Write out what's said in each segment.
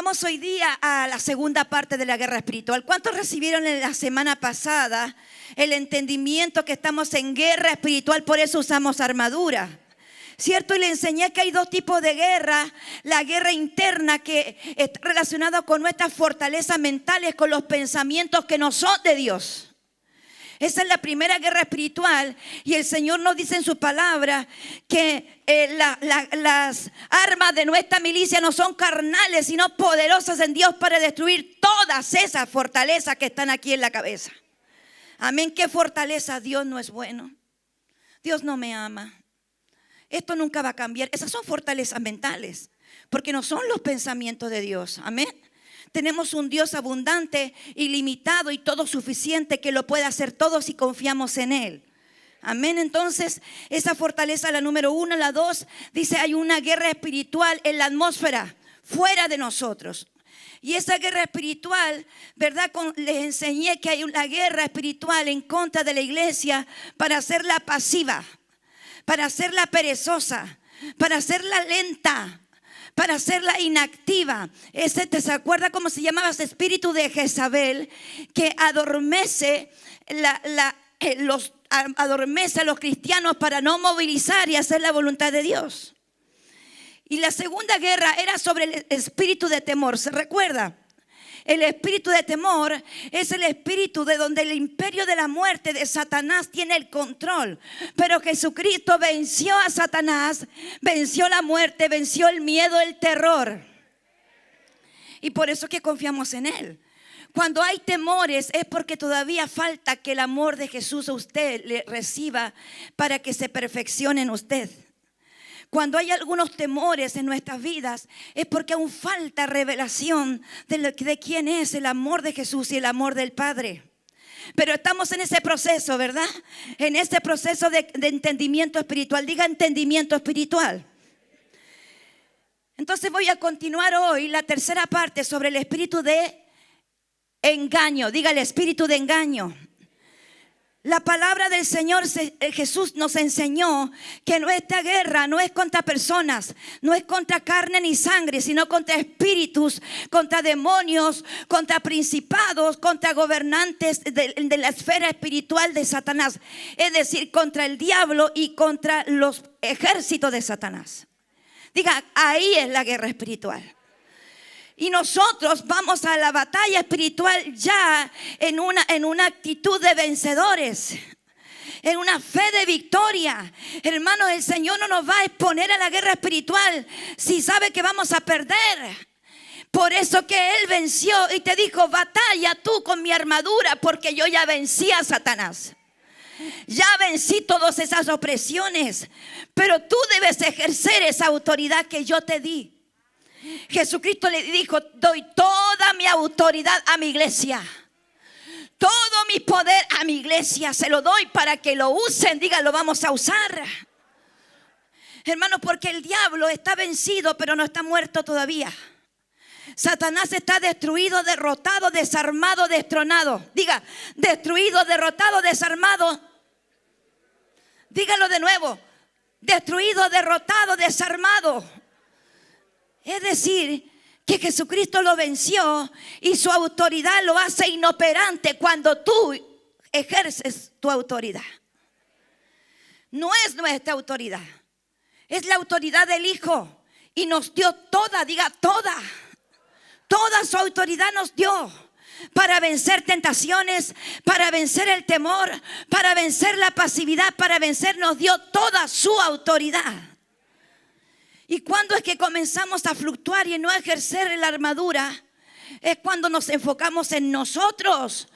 Vamos hoy día a la segunda parte de la guerra espiritual. ¿Cuántos recibieron en la semana pasada el entendimiento que estamos en guerra espiritual? Por eso usamos armadura, ¿cierto? Y le enseñé que hay dos tipos de guerra. La guerra interna, que está relacionada con nuestras fortalezas mentales, con los pensamientos que no son de Dios. Esa es la primera guerra espiritual. Y el Señor nos dice en su palabra que las armas de nuestra milicia no son carnales, sino poderosas en Dios para destruir todas esas fortalezas que están aquí en la cabeza. Amén. ¿Qué fortaleza? Dios no es bueno. Dios no me ama. Esto nunca va a cambiar. Esas son fortalezas mentales, porque no son los pensamientos de Dios. Amén. Tenemos un Dios abundante, ilimitado y todo suficiente, que lo puede hacer todo si confiamos en Él. Amén. Entonces, esa fortaleza, la número 1. La 2, dice, hay una guerra espiritual en la atmósfera, fuera de nosotros. Y esa guerra espiritual, ¿verdad? Les enseñé que hay una guerra espiritual en contra de la iglesia para hacerla pasiva, para hacerla perezosa, para hacerla lenta, para hacerla inactiva. ¿Se acuerda cómo se llamaba ese espíritu de Jezabel que adormece adormece a los cristianos para no movilizar y hacer la voluntad de Dios? Y la segunda guerra era sobre el espíritu de temor. ¿Se recuerda? El espíritu de temor es el espíritu de donde el imperio de la muerte de Satanás tiene el control. Pero Jesucristo venció a Satanás, venció la muerte, venció el miedo, el terror. Y por eso que confiamos en Él. Cuando hay temores es porque todavía falta que el amor de Jesús a usted le reciba para que se perfeccione en usted. Cuando hay algunos temores en nuestras vidas es porque aún falta revelación de quién es el amor de Jesús y el amor del Padre. Pero estamos en ese proceso, ¿verdad? En ese proceso de entendimiento espiritual. Diga entendimiento espiritual. Entonces voy a continuar hoy la tercera parte sobre el espíritu de engaño. Diga el espíritu de engaño. La palabra del Señor Jesús nos enseñó que nuestra guerra no es contra personas, no es contra carne ni sangre, sino contra espíritus, contra demonios, contra principados, contra gobernantes de la esfera espiritual de Satanás. Es decir, contra el diablo y contra los ejércitos de Satanás. Diga, ahí es la guerra espiritual. Y nosotros vamos a la batalla espiritual ya en una actitud de vencedores, en una fe de victoria. Hermanos, el Señor no nos va a exponer a la guerra espiritual si sabe que vamos a perder. Por eso que Él venció y te dijo, batalla tú con mi armadura, porque yo ya vencí a Satanás. Ya vencí todas esas opresiones, pero tú debes ejercer esa autoridad que yo te di. Jesucristo le dijo, doy toda mi autoridad a mi iglesia. Todo mi poder a mi iglesia se lo doy para que lo usen. Diga, lo vamos a usar. Hermanos, porque el diablo está vencido, pero no está muerto todavía. Satanás está destruido, derrotado, desarmado, destronado. Diga, destruido, derrotado, desarmado. Dígalo de nuevo. Destruido, derrotado, desarmado. Es decir, que Jesucristo lo venció y su autoridad lo hace inoperante cuando tú ejerces tu autoridad. No es nuestra autoridad, es la autoridad del Hijo. Y nos dio toda, diga toda su autoridad nos dio para vencer tentaciones, para vencer el temor, para vencer la pasividad, para vencer, nos dio toda su autoridad. ¿Y cuándo es que comenzamos a fluctuar y no a ejercer la armadura? Es cuando nos enfocamos en nosotros.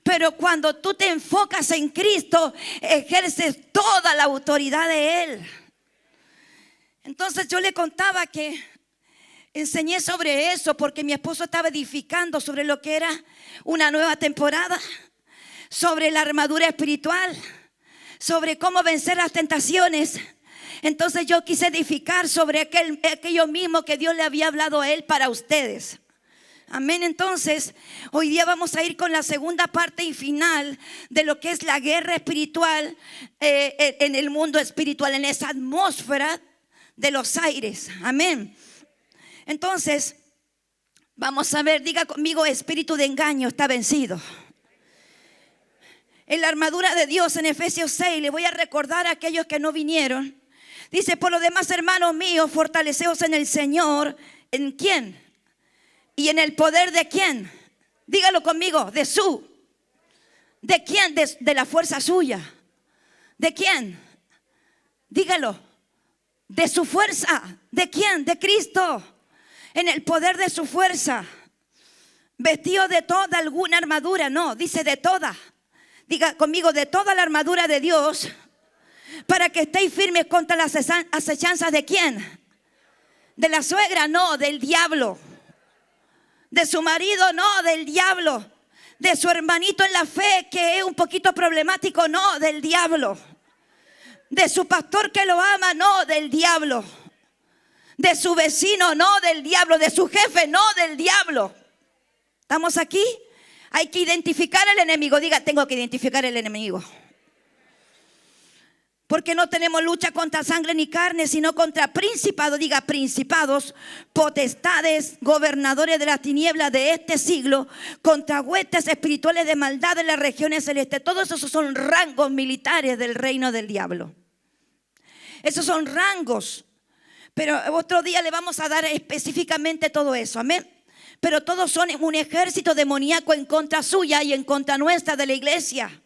Pero cuando tú te enfocas en Cristo, ejerces toda la autoridad de Él. Entonces yo le contaba que enseñé sobre eso porque mi esposo estaba edificando sobre lo que era una nueva temporada, sobre la armadura espiritual, sobre cómo vencer las tentaciones. Entonces yo quise edificar sobre aquello mismo que Dios le había hablado a él para ustedes. Amén. Entonces hoy día vamos a ir con la segunda parte y final de lo que es la guerra espiritual en el mundo espiritual, en esa atmósfera de los aires. Amén. Entonces Vamos a ver, diga conmigo, espíritu de engaño está vencido. En la armadura de Dios, en Efesios 6, le voy a recordar a aquellos que no vinieron. Dice, por lo demás, hermanos míos, fortaleceos en el Señor. ¿En quién? ¿Y en el poder de quién? Dígalo conmigo, de su. ¿De quién? De la fuerza suya. ¿De quién? Dígalo. De su fuerza. ¿De quién? De Cristo. En el poder de su fuerza. Vestido de toda alguna armadura. No, dice de toda. Diga conmigo, de toda la armadura de Dios, para que estéis firmes contra las acechanzas de quién. De la suegra, no, del diablo. De su marido, no, del diablo. De su hermanito en la fe, que es un poquito problemático, no, del diablo. De su pastor que lo ama, no, del diablo. De su vecino, no, del diablo. De su jefe, no, del diablo. ¿Estamos aquí? Hay que identificar al enemigo. Diga, tengo que identificar al enemigo. Porque no tenemos lucha contra sangre ni carne, sino contra principados, diga principados, potestades, gobernadores de las tinieblas de este siglo, contra huestes espirituales de maldad en las regiones celestes. Todos esos son rangos militares del reino del diablo. Esos son rangos. Pero otro día le vamos a dar específicamente todo eso. Amén. Pero todos son un ejército demoníaco en contra suya y en contra nuestra de la iglesia.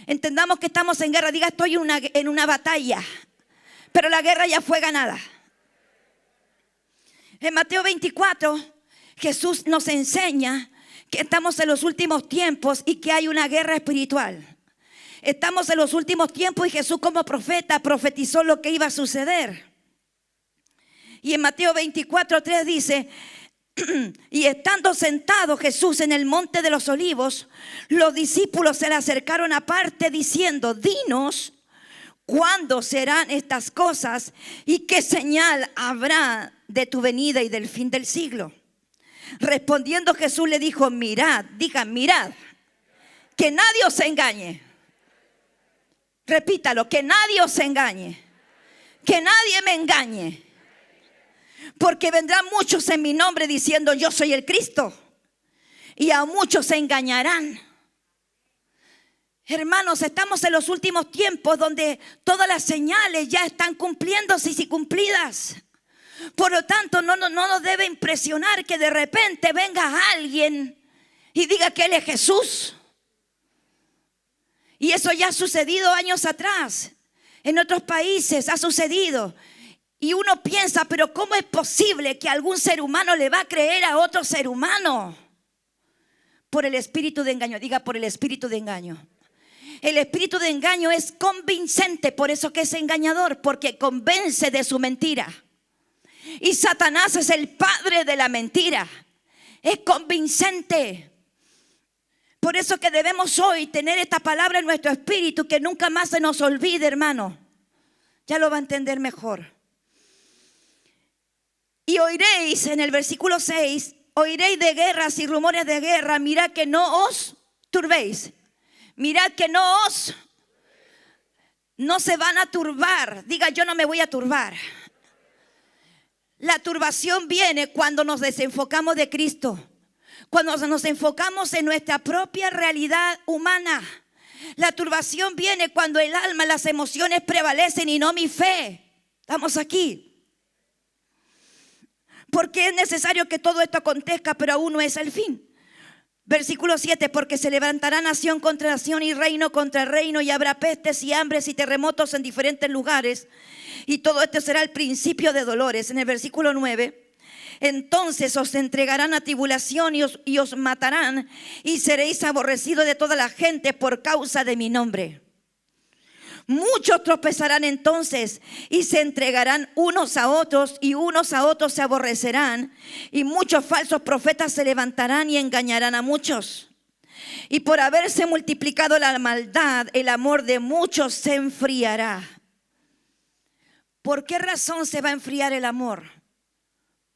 Entendamos que estamos en guerra. Diga, estoy en una batalla, pero la guerra ya fue ganada. En Mateo 24, Jesús nos enseña que estamos en los últimos tiempos y que hay una guerra espiritual. Estamos en los últimos tiempos y Jesús, como profeta, profetizó lo que iba a suceder. Y en Mateo 24:3 dice: y estando sentado Jesús en el monte de los olivos, los discípulos se le acercaron aparte diciendo: dinos, ¿cuándo serán estas cosas? ¿Y qué señal habrá de tu venida y del fin del siglo? Respondiendo Jesús le dijo: mirad, digan, mirad, que nadie os engañe. Repítalo, que nadie os engañe. Que nadie me engañe. Porque vendrán muchos en mi nombre diciendo: yo soy el Cristo, y a muchos se engañarán. Hermanos, estamos en los últimos tiempos donde todas las señales ya están cumpliéndose y cumplidas. Por lo tanto, no nos debe impresionar que de repente venga alguien y diga que Él es Jesús. Y eso ya ha sucedido años atrás. En otros países ha sucedido. Y uno piensa, pero ¿cómo es posible que algún ser humano le va a creer a otro ser humano? Por el espíritu de engaño. Diga, por el espíritu de engaño. El espíritu de engaño es convincente, por eso que es engañador, porque convence de su mentira. Y Satanás es el padre de la mentira. Es convincente. Por eso que debemos hoy tener esta palabra en nuestro espíritu, que nunca más se nos olvide, hermano. Ya lo va a entender mejor. Y oiréis, en el versículo 6, oiréis de guerras y rumores de guerra. Mirad que no os turbéis. Mirad que no se van a turbar. Diga, yo no me voy a turbar. La turbación viene cuando nos desenfocamos de Cristo. Cuando nos enfocamos en nuestra propia realidad humana. La turbación viene cuando el alma, las emociones prevalecen y no mi fe. Estamos aquí. Porque es necesario que todo esto acontezca, pero aún no es el fin. Versículo 7, porque se levantará nación contra nación y reino contra reino, y habrá pestes y hambres y terremotos en diferentes lugares, y todo esto será el principio de dolores. En el versículo 9, entonces os entregarán a tribulación y os matarán, y seréis aborrecidos de toda la gente por causa de mi nombre. Muchos tropezarán entonces y se entregarán unos a otros, y unos a otros se aborrecerán, y muchos falsos profetas se levantarán y engañarán a muchos. Y por haberse multiplicado la maldad, el amor de muchos se enfriará. ¿Por qué razón se va a enfriar el amor?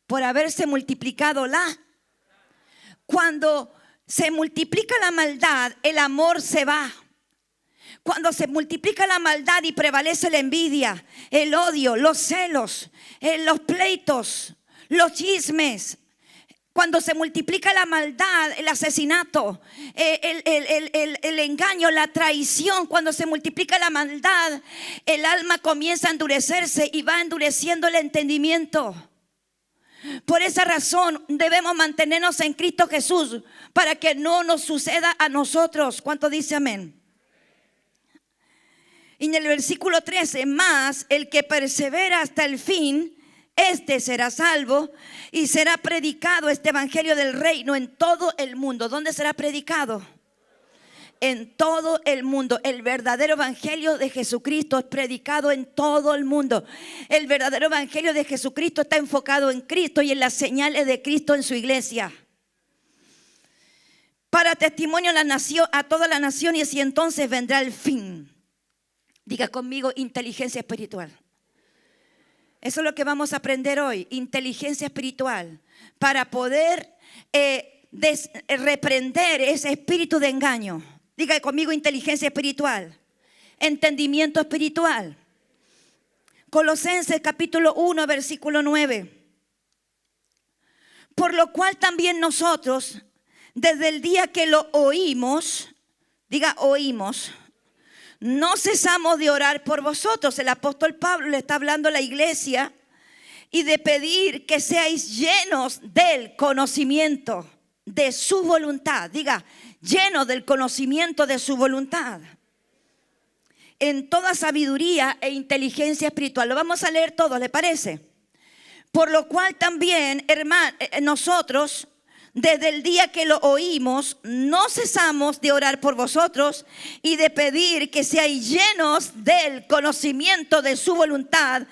Por haberse multiplicado Cuando se multiplica la maldad, el amor se va. Cuando se multiplica la maldad y prevalece la envidia, el odio, los celos, los pleitos, los chismes, Cuando se multiplica la maldad, el asesinato, el engaño, la traición, cuando se multiplica la maldad, el alma comienza a endurecerse y va endureciendo el entendimiento. Por esa razón debemos mantenernos en Cristo Jesús para que no nos suceda a nosotros. ¿Cuánto dice amén? Y en el versículo 13, más el que persevera hasta el fin, este será salvo, y será predicado este evangelio del reino en todo el mundo. ¿Dónde será predicado? En todo el mundo. El verdadero evangelio de Jesucristo es predicado en todo el mundo. El verdadero evangelio de Jesucristo está enfocado en Cristo y en las señales de Cristo en su iglesia. Para testimonio a toda la nación, y así entonces vendrá el fin. Diga conmigo, inteligencia espiritual. Eso es lo que vamos a aprender hoy, inteligencia espiritual, para poder reprender ese espíritu de engaño. Diga conmigo, inteligencia espiritual, entendimiento espiritual. Colosenses capítulo 1, versículo 9. Por lo cual también nosotros, desde el día que lo oímos, diga oímos, no cesamos de orar por vosotros. El apóstol Pablo le está hablando a la iglesia y de pedir que seáis llenos del conocimiento de su voluntad. Diga, llenos del conocimiento de su voluntad, en toda sabiduría e inteligencia espiritual. Lo vamos a leer todo, ¿le parece? Por lo cual también, hermanos, nosotros, desde el día que lo oímos, no cesamos de orar por vosotros y de pedir que seáis llenos del conocimiento de su voluntad,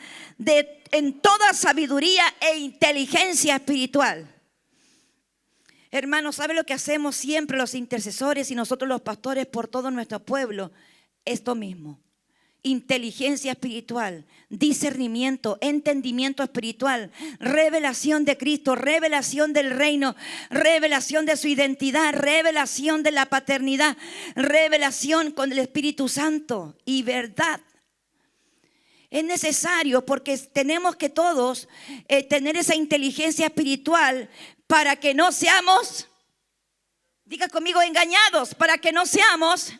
en toda sabiduría e inteligencia espiritual. Hermanos, ¿sabe lo que hacemos siempre los intercesores y nosotros los pastores por todo nuestro pueblo? Esto mismo. Inteligencia espiritual, discernimiento, entendimiento espiritual, revelación de Cristo, revelación del reino, revelación de su identidad, revelación de la paternidad, revelación con el Espíritu Santo y verdad. Es necesario porque tenemos que todos tener esa inteligencia espiritual para que no seamos, diga conmigo, engañados, para que no seamos.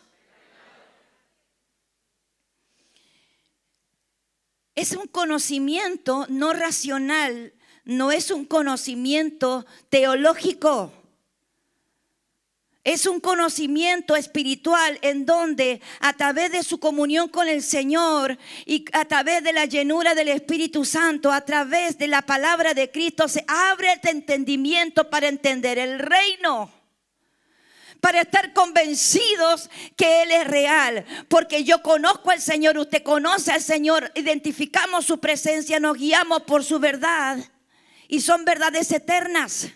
Es un conocimiento no racional, no es un conocimiento teológico. Es un conocimiento espiritual en donde a través de su comunión con el Señor y a través de la llenura del Espíritu Santo, a través de la palabra de Cristo, se abre el entendimiento para entender el reino. Para estar convencidos que Él es real. Porque yo conozco al Señor, usted conoce al Señor, identificamos su presencia, nos guiamos por su verdad. Y son verdades eternas.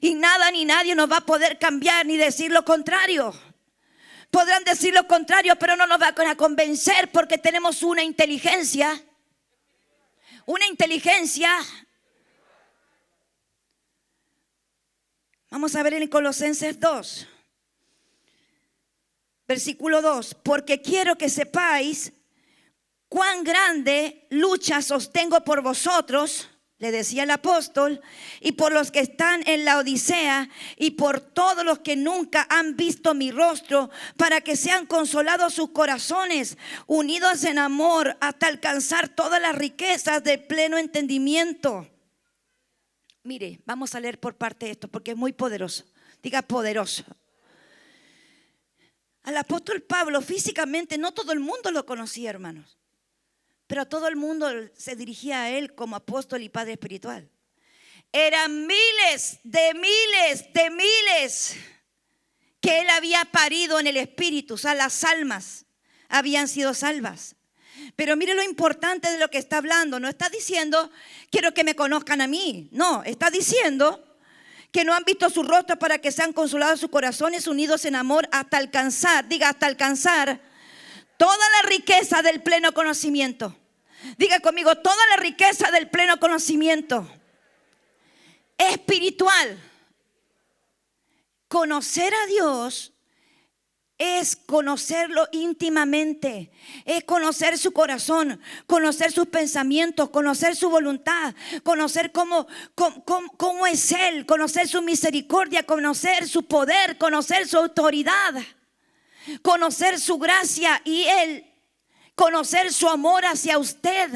Y nada ni nadie nos va a poder cambiar ni decir lo contrario. Podrán decir lo contrario, pero no nos van a convencer porque tenemos una inteligencia. Una inteligencia. Vamos a ver en Colosenses 2, versículo 2. Porque quiero que sepáis cuán grande lucha sostengo por vosotros, le decía el apóstol, y por los que están en la Odisea, y por todos los que nunca han visto mi rostro, para que sean consolados sus corazones, unidos en amor, hasta alcanzar todas las riquezas del pleno entendimiento. Mire, vamos a leer por parte de esto porque es muy poderoso. Diga poderoso. Al apóstol Pablo físicamente no todo el mundo lo conocía, hermanos. Pero todo el mundo se dirigía a él como apóstol y padre espiritual. Eran miles que él había parido en el espíritu. O sea, las almas habían sido salvas. Pero mire lo importante de lo que está hablando. No está diciendo, quiero que me conozcan a mí. No, está diciendo que no han visto su rostro para que sean consolados sus corazones, unidos en amor, hasta alcanzar, diga, hasta alcanzar toda la riqueza del pleno conocimiento. Diga conmigo, toda la riqueza del pleno conocimiento espiritual. Conocer a Dios es conocerlo íntimamente, es conocer su corazón, conocer sus pensamientos, conocer su voluntad, conocer cómo es Él, conocer su misericordia, conocer su poder, conocer su autoridad, conocer su gracia y Él, conocer su amor hacia usted.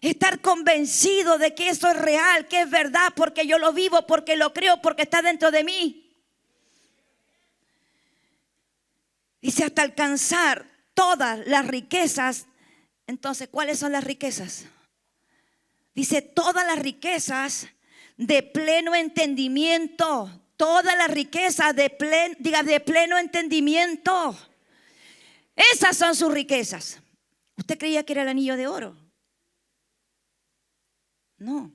Estar convencido de que eso es real, que es verdad, porque yo lo vivo, porque lo creo, porque está dentro de mí. Dice hasta alcanzar todas las riquezas. Entonces, ¿cuáles son las riquezas? Dice todas las riquezas de pleno entendimiento. Todas las riquezas de pleno entendimiento. Esas son sus riquezas. ¿Usted creía que era el anillo de oro? No,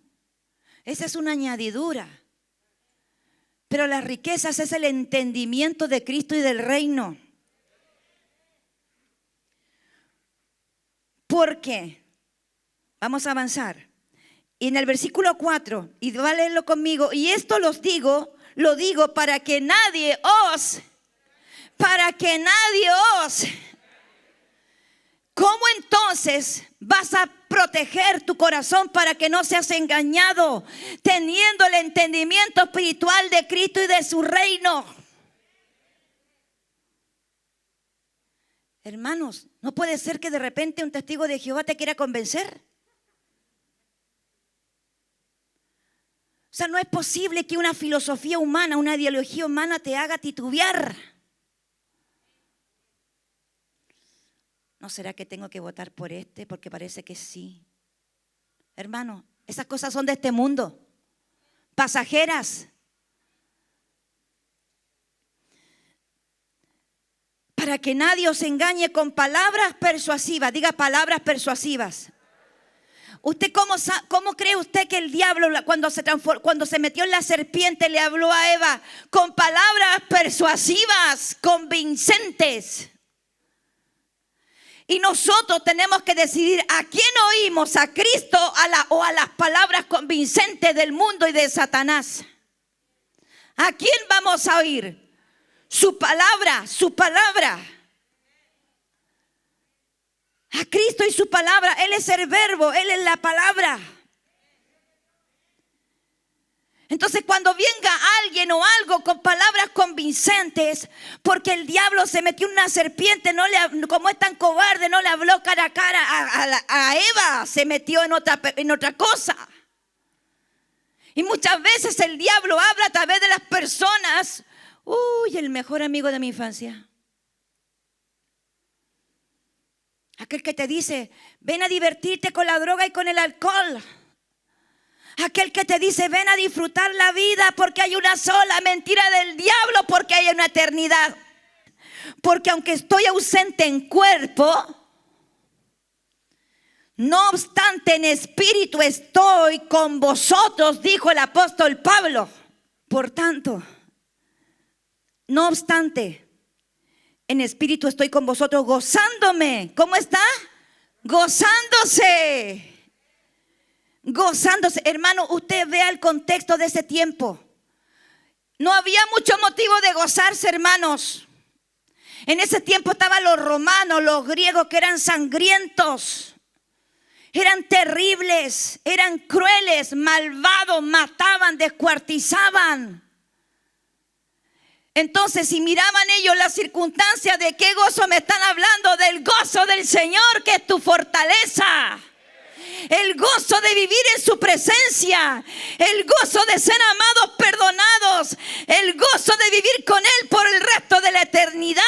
esa es una añadidura. Pero las riquezas es el entendimiento de Cristo y del reino. ¿Por qué? Vamos a avanzar. Y en el versículo 4, y va a leerlo conmigo, y esto lo digo para que nadie os. ¿Cómo entonces vas a proteger tu corazón para que no seas engañado, teniendo el entendimiento espiritual de Cristo y de su reino? Hermanos, no puede ser que de repente un testigo de Jehová te quiera convencer. O sea, no es posible que una filosofía humana, una ideología humana te haga titubear. ¿No será que tengo que votar por este? Porque parece que sí. Hermano, esas cosas son de este mundo, pasajeras. Para que nadie os engañe con palabras persuasivas. Diga palabras persuasivas. ¿Usted cómo cree usted que el diablo cuando se metió en la serpiente le habló a Eva? Con palabras persuasivas, convincentes. Y nosotros tenemos que decidir a quién oímos, a Cristo o a las palabras convincentes del mundo y de Satanás. ¿A quién vamos a oír? Su palabra, su palabra. A Cristo y su palabra. Él es el verbo, Él es la palabra. Entonces cuando venga alguien o algo con palabras convincentes, porque el diablo se metió en una serpiente, como es tan cobarde, no le habló cara a cara a Eva, se metió en otra cosa. Y muchas veces el diablo habla a través de las personas. Uy, el mejor amigo de mi infancia. Aquel que te dice, ven a divertirte con la droga y con el alcohol. Aquel que te dice, ven a disfrutar la vida porque hay una sola mentira del diablo, porque hay una eternidad. Porque aunque estoy ausente en cuerpo, no obstante en espíritu estoy con vosotros, dijo el apóstol Pablo. Por tanto, no obstante, en espíritu estoy con vosotros gozándome. ¿Cómo está? Gozándose. Gozándose. Hermano, usted vea el contexto de ese tiempo. No había mucho motivo de gozarse, hermanos. En ese tiempo estaban los romanos, los griegos, que eran sangrientos. Eran terribles, eran crueles, malvados, mataban, descuartizaban. Entonces, si miraban ellos las circunstancias, ¿de qué gozo me están hablando? Del gozo del Señor, que es tu fortaleza. El gozo de vivir en su presencia. El gozo de ser amados, perdonados. El gozo de vivir con Él por el resto de la eternidad.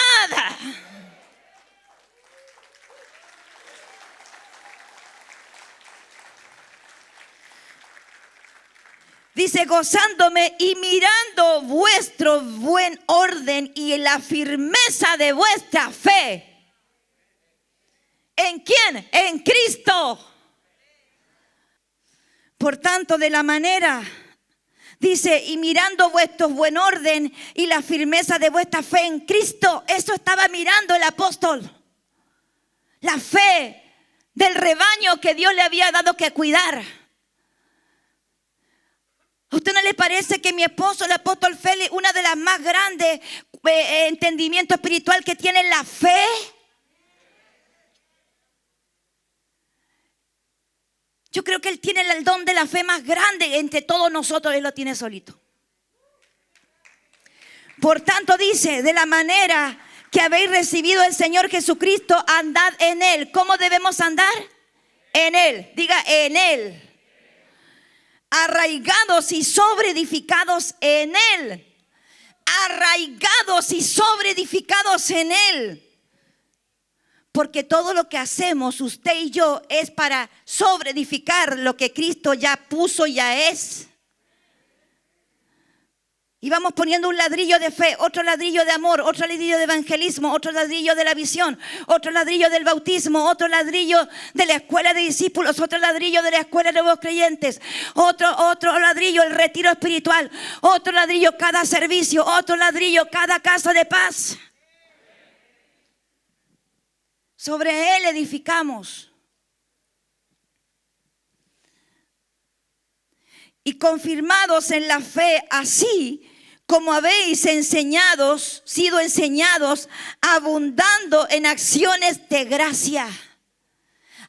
Dice, gozándome y mirando vuestro buen orden y la firmeza de vuestra fe. ¿En quién? En Cristo. Por tanto, de la manera, dice, y mirando vuestro buen orden y la firmeza de vuestra fe en Cristo. Eso estaba mirando el apóstol. La fe del rebaño que Dios le había dado que cuidar. ¿A usted no le parece que mi esposo, el apóstol Félix, una de las más grandes entendimiento espiritual que tiene la fe? Yo creo que él tiene el don de la fe más grande entre todos nosotros. Él lo tiene solito. Por tanto dice, de la manera que habéis recibido el Señor Jesucristo, andad en Él. ¿Cómo debemos andar? En Él. Diga, en Él. Arraigados y sobreedificados en Él. Arraigados y sobreedificados en Él. Porque todo lo que hacemos, usted y yo, es para sobreedificar lo que Cristo ya puso, ya es. Y vamos poniendo un ladrillo de fe, otro ladrillo de amor, otro ladrillo de evangelismo, otro ladrillo de la visión, otro ladrillo del bautismo, otro ladrillo de la escuela de discípulos, otro ladrillo de la escuela de nuevos creyentes, otro ladrillo el retiro espiritual, otro ladrillo cada servicio, otro ladrillo cada casa de paz. Sobre Él edificamos. Y confirmados en la fe, así como habéis sido enseñados, abundando en acciones de gracia.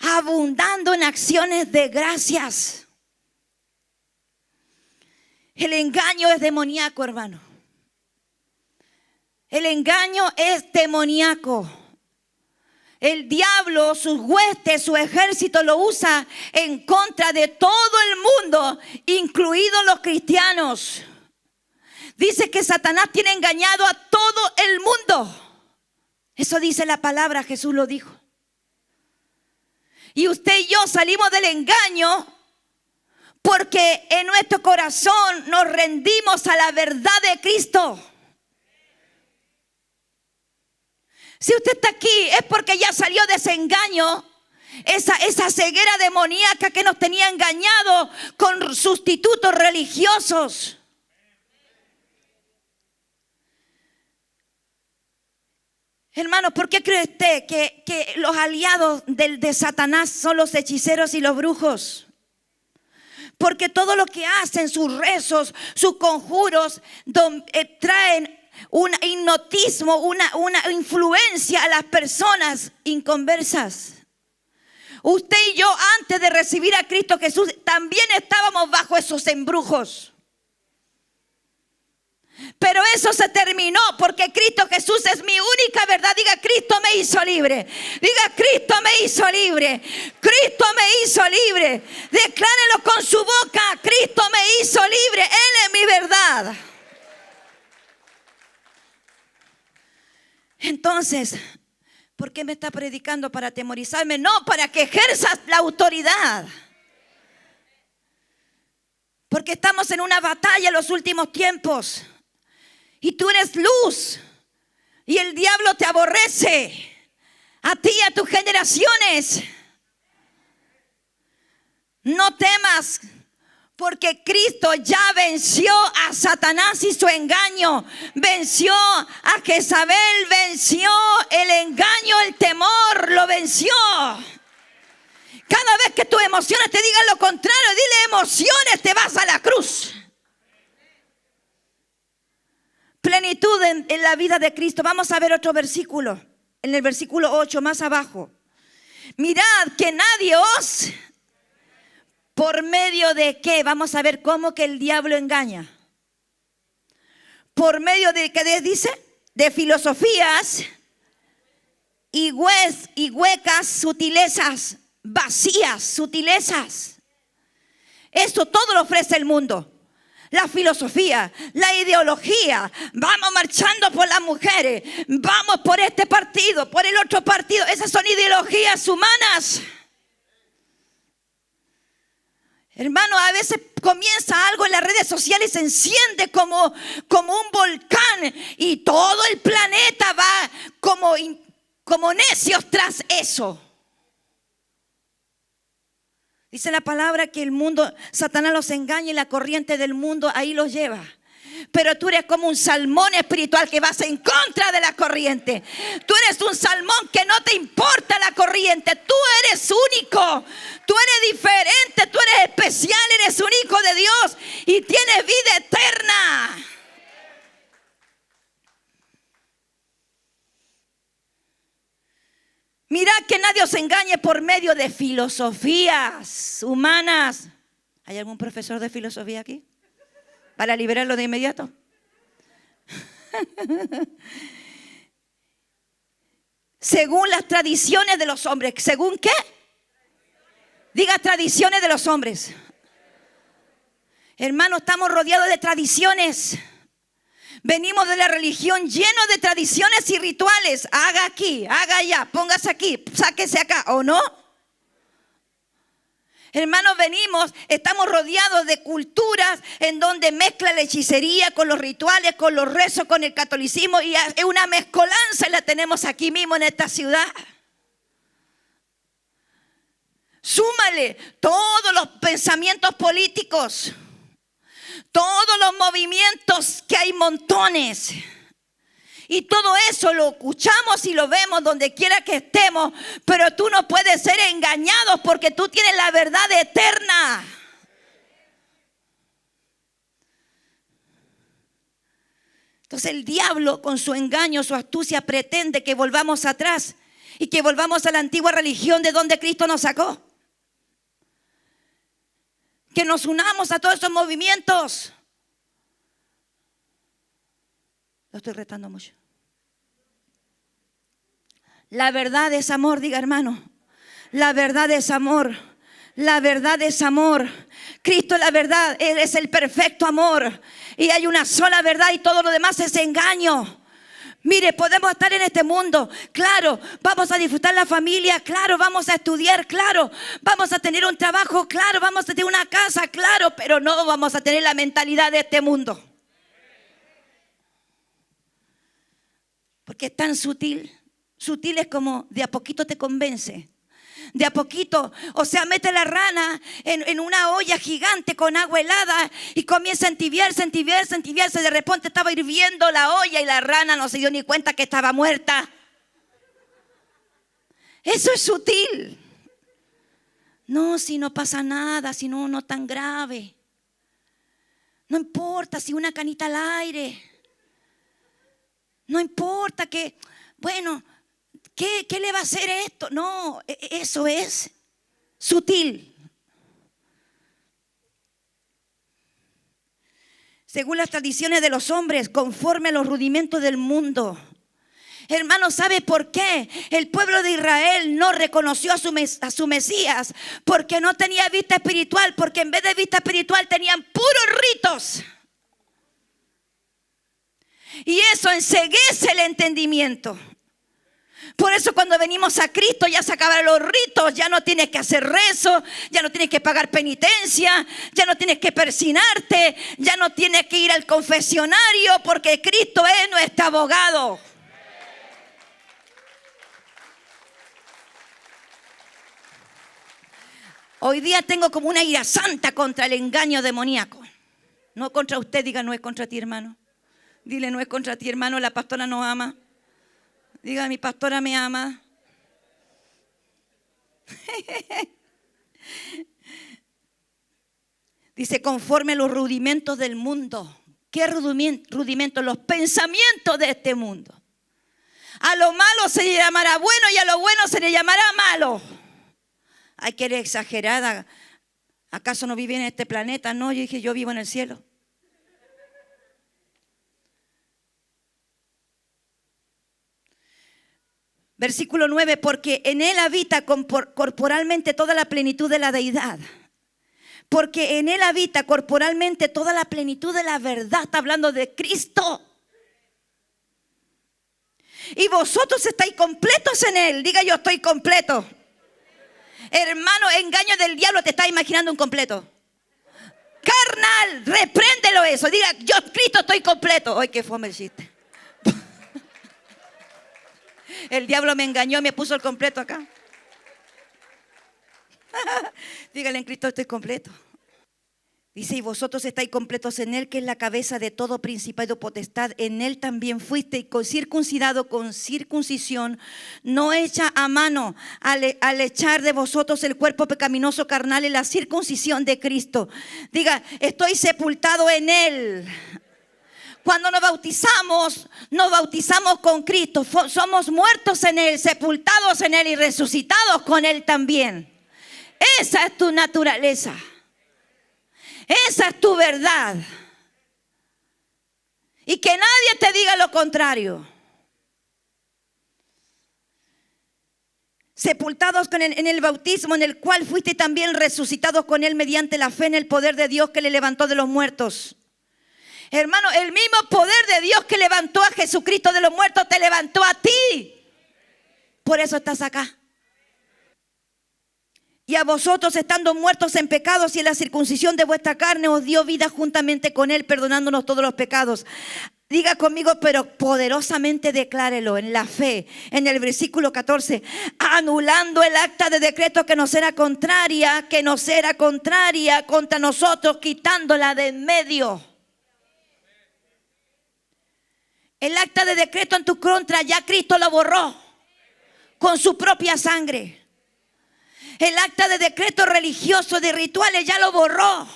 Abundando en acciones de gracias. El engaño es demoníaco, hermano. El engaño es demoníaco. El diablo, sus huestes, su ejército lo usa en contra de todo el mundo, incluidos los cristianos. Dice que Satanás tiene engañado a todo el mundo. Eso dice la palabra, Jesús lo dijo. Y usted y yo salimos del engaño porque en nuestro corazón nos rendimos a la verdad de Cristo. Si usted está aquí es porque ya salió de ese engaño, esa ceguera demoníaca que nos tenía engañado con sustitutos religiosos. Hermano, ¿por qué cree usted que los aliados de Satanás son los hechiceros y los brujos? Porque todo lo que hacen, sus rezos, sus conjuros, traen un hipnotismo, una influencia a las personas inconversas. Usted y yo, antes de recibir a Cristo Jesús, también estábamos bajo esos embrujos. Pero eso se terminó porque Cristo Jesús es mi única verdad. Diga, Cristo me hizo libre. Diga, Cristo me hizo libre. Cristo me hizo libre. Declárelo con su boca. Cristo me hizo libre. Él es mi verdad. Entonces, ¿por qué me está predicando? ¿Para atemorizarme? No, para que ejerzas la autoridad. Porque estamos en una batalla en los últimos tiempos. Y tú eres luz. Y el diablo te aborrece. A ti y a tus generaciones. No temas. Porque Cristo ya venció a Satanás y su engaño. Venció a Jezabel. Venció el engaño, el temor. Lo venció. Cada vez que tus emociones te digan lo contrario, dile emociones, te vas a la cruz. Plenitud en la vida de Cristo. Vamos a ver otro versículo. En el versículo 8, más abajo. Mirad que nadie os... ¿Por medio de qué? Vamos a ver cómo que el diablo engaña. ¿Por medio de qué dice? De filosofías y huecas sutilezas, vacías sutilezas. Esto todo lo ofrece el mundo. La filosofía, la ideología. Vamos marchando por las mujeres. Vamos por este partido, por el otro partido. Esas son ideologías humanas. Hermano, a veces comienza algo en las redes sociales y se enciende como un volcán y todo el planeta va como necios tras eso. Dice la palabra que el mundo, Satanás los engaña y la corriente del mundo ahí los lleva. Pero tú eres como un salmón espiritual que vas en contra de la corriente. Tú eres un salmón que no te importa la corriente. Tú eres único. Tú eres diferente. Tú eres especial. Eres un hijo de Dios y tienes vida eterna. Mirad que nadie os engañe por medio de filosofías humanas. ¿Hay algún profesor de filosofía aquí? Para liberarlo de inmediato. Según las tradiciones de los hombres. ¿Según qué? Diga tradiciones de los hombres. Hermanos, estamos rodeados de tradiciones. Venimos de la religión llenos de tradiciones y rituales. Haga aquí, haga allá, póngase aquí, sáquese acá, ¿o no? Hermanos, estamos rodeados de culturas en donde mezcla la hechicería con los rituales, con los rezos, con el catolicismo, y es una mezcolanza y la tenemos aquí mismo en esta ciudad. Súmale todos los pensamientos políticos, todos los movimientos que hay montones. Y todo eso lo escuchamos y lo vemos donde quiera que estemos. Pero tú no puedes ser engañado porque tú tienes la verdad eterna. Entonces el diablo con su engaño, su astucia pretende que volvamos atrás y que volvamos a la antigua religión de donde Cristo nos sacó. Que nos unamos a todos esos movimientos. Lo estoy retando mucho. La verdad es amor, diga hermano. La verdad es amor. La verdad es amor. Cristo es la verdad, Él es el perfecto amor. Y hay una sola verdad y todo lo demás es engaño. Mire, podemos estar en este mundo, claro, vamos a disfrutar la familia, claro, vamos a estudiar, claro, vamos a tener un trabajo, claro, vamos a tener una casa, claro, pero no vamos a tener la mentalidad de este mundo. Porque es tan sutil. Sutil es como de a poquito te convence. De a poquito, o sea, mete la rana en una olla gigante con agua helada y comienza a entibiarse. De repente estaba hirviendo la olla y la rana no se dio ni cuenta que estaba muerta. Eso es sutil. No, si no pasa nada, si no es tan grave. No importa si una canita al aire. No importa que, bueno, ¿qué le va a hacer esto? No, eso es sutil. Según las tradiciones de los hombres, conforme a los rudimentos del mundo. Hermano, ¿sabe por qué el pueblo de Israel no reconoció a su Mesías? Porque no tenía vista espiritual, porque en vez de vista espiritual tenían puros ritos. Y eso enceguece el entendimiento. Por eso cuando venimos a Cristo ya se acabaron los ritos. Ya no tienes que hacer rezo, ya no tienes que pagar penitencia, ya no tienes que persinarte, ya no tienes que ir al confesionario, porque Cristo es nuestro abogado. Hoy día tengo como una ira santa contra el engaño demoníaco. No contra usted, diga, no es contra ti, hermano. Dile, no es contra ti, hermano, la pastora nos ama. Diga, mi pastora me ama. Dice, conforme a los rudimentos del mundo. ¿Qué rudimentos? Los pensamientos de este mundo. A lo malo se le llamará bueno y a lo bueno se le llamará malo. Ay, que eres exagerada. ¿Acaso no vive en este planeta? No, yo dije, yo vivo en el cielo. Versículo 9, porque en Él habita corporalmente toda la plenitud de la deidad. Porque en Él habita corporalmente toda la plenitud de la verdad. Está hablando de Cristo. Y vosotros estáis completos en Él. Diga, yo estoy completo. Hermano, engaño del diablo, te estás imaginando un completo. Carnal, repréndelo eso. Diga, yo Cristo estoy completo. Ay, qué fome el chiste. El diablo me engañó y me puso el completo acá. Dígale, en Cristo estoy completo. Dice, y vosotros estáis completos en Él, que es la cabeza de todo principado y potestad. En Él también fuisteis circuncidado con circuncisión, no hecha a mano, al echar de vosotros el cuerpo pecaminoso carnal en la circuncisión de Cristo. Diga, estoy sepultado en Él. Cuando nos bautizamos con Cristo. Somos muertos en Él, sepultados en Él y resucitados con Él también. Esa es tu naturaleza. Esa es tu verdad. Y que nadie te diga lo contrario. Sepultados en el bautismo, en el cual fuiste también resucitados con Él mediante la fe en el poder de Dios que le levantó de los muertos. Hermano, el mismo poder de Dios que levantó a Jesucristo de los muertos te levantó a ti. Por eso estás acá. Y a vosotros, estando muertos en pecados y en la circuncisión de vuestra carne, os dio vida juntamente con Él, perdonándonos todos los pecados. Diga conmigo, pero poderosamente declárelo en la fe. En el versículo 14, anulando el acta de decreto que nos era contraria contra nosotros, quitándola de en medio. El acta de decreto en tu contra ya Cristo lo borró con su propia sangre. El acta de decreto religioso de rituales ya lo borró.